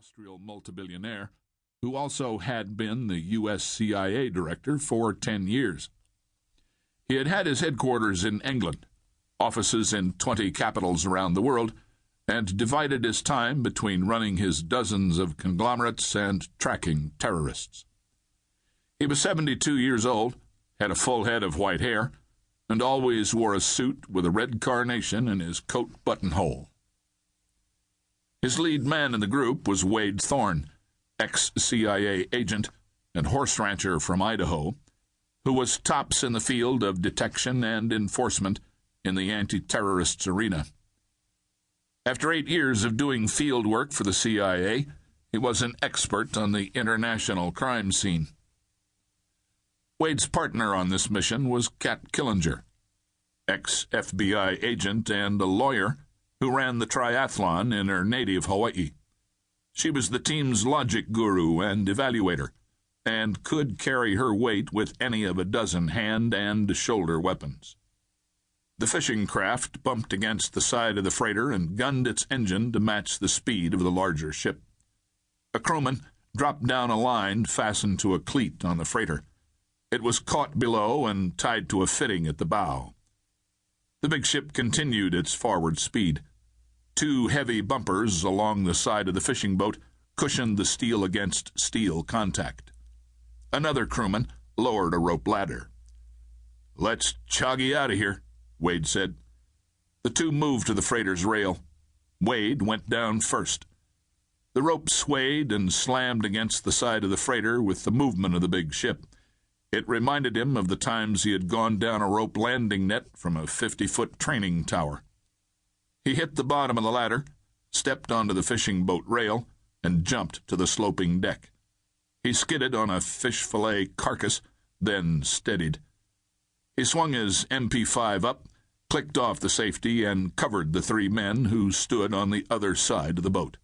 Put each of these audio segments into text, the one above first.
industrial multibillionaire who also had been the U.S. CIA director for 10 years. He had had his headquarters in England, offices in 20 capitals around the world, and divided his time between running his dozens of conglomerates and tracking terrorists. He was 72 years old, had a full head of white hair, and always wore a suit with a red carnation in his coat buttonhole. His lead man in the group was Wade Thorne, ex-CIA agent and horse rancher from Idaho, who was tops in the field of detection and enforcement in the anti-terrorists arena. After 8 years of doing field work for the CIA, he was an expert on the international crime scene. Wade's partner on this mission was Chet Cunningham, ex-FBI agent and a lawyer who ran the triathlon in her native Hawaii. She was the team's logic guru and evaluator, and could carry her weight with any of a dozen hand and shoulder weapons. The fishing craft bumped against the side of the freighter and gunned its engine to match the speed of the larger ship. A crewman dropped down a line fastened to a cleat on the freighter. It was caught below and tied to a fitting at the bow. The big ship continued its forward speed. 2 heavy bumpers along the side of the fishing boat cushioned the steel-against-steel contact. Another crewman lowered a rope ladder. "Let's choggy out of here," Wade said. The 2 moved to the freighter's rail. Wade went down first. The rope swayed and slammed against the side of the freighter with the movement of the big ship. It reminded him of the times he had gone down a rope landing net from a 50-foot training tower. He hit the bottom of the ladder, stepped onto the fishing boat rail, and jumped to the sloping deck. He skidded on a fish fillet carcass, then steadied. He swung his MP5 up, clicked off the safety, and covered the 3 men who stood on the other side of the boat.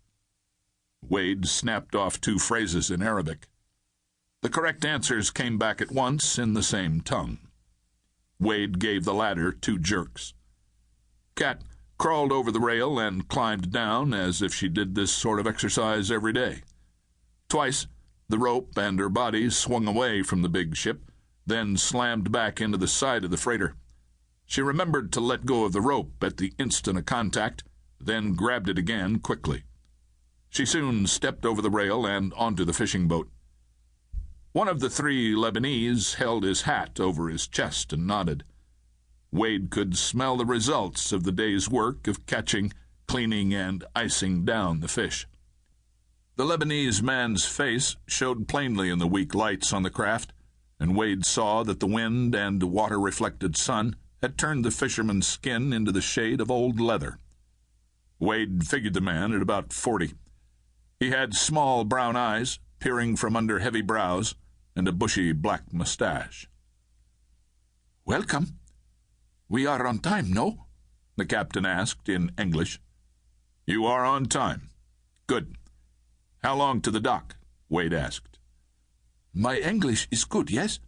Wade snapped off 2 phrases in Arabic. The correct answers came back at once in the same tongue. Wade gave the ladder 2 jerks. Cat crawled over the rail and climbed down as if she did this sort of exercise every day. Twice, the rope and her body swung away from the big ship, then slammed back into the side of the freighter. She remembered to let go of the rope at the instant of contact, then grabbed it again quickly. She soon stepped over the rail and onto the fishing boat. One of the 3 Lebanese held his hat over his chest and nodded. Wade could smell the results of the day's work of catching, cleaning, and icing down the fish. The Lebanese man's face showed plainly in the weak lights on the craft, and Wade saw that the wind and water-reflected sun had turned the fisherman's skin into the shade of old leather. Wade figured the man at about 40. He had small brown eyes, peering from under heavy brows, and a bushy black mustache. "Welcome. We are on time, no?" the captain asked in English. "You are on time. Good. How long to the dock?" Wade asked. "My English is good, yes?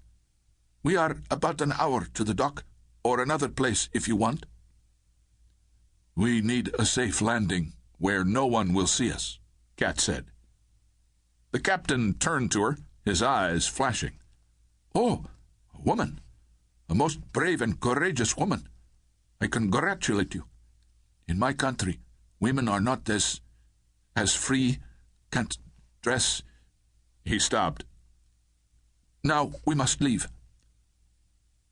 We are about an hour to the dock, or another place if you want." "We need a safe landing where no one will see us," Cat said. The captain turned to her, his eyes flashing. "Oh, a woman. A most brave and courageous woman. I congratulate you. In my country, women are not as free, can't dress—" He stopped. "Now we must leave."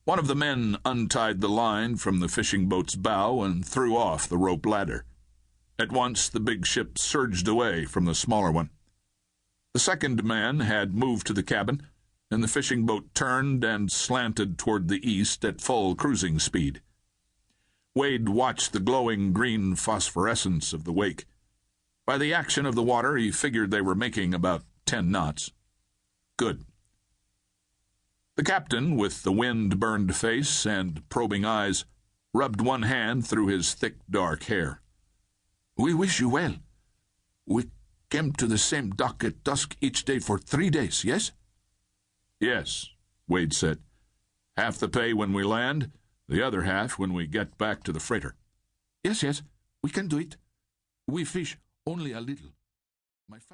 One of the men untied the line from the fishing boat's bow and threw off the rope ladder. At once the big ship surged away from the smaller one. The second man had moved to the cabin, and the fishing boat turned and slanted toward the east at full cruising speed. Wade watched the glowing green phosphorescence of the wake. By the action of the water, he figured they were making about 10 knots. Good. The captain, with the wind-burned face and probing eyes, rubbed one hand through his thick, dark hair. "We wish you well. We came to the same dock at dusk each day for 3 days, yes?" "Yes," Wade said. "Half the pay when we land, the other half when we get back to the freighter." Yes, we can do it. We fish only a little."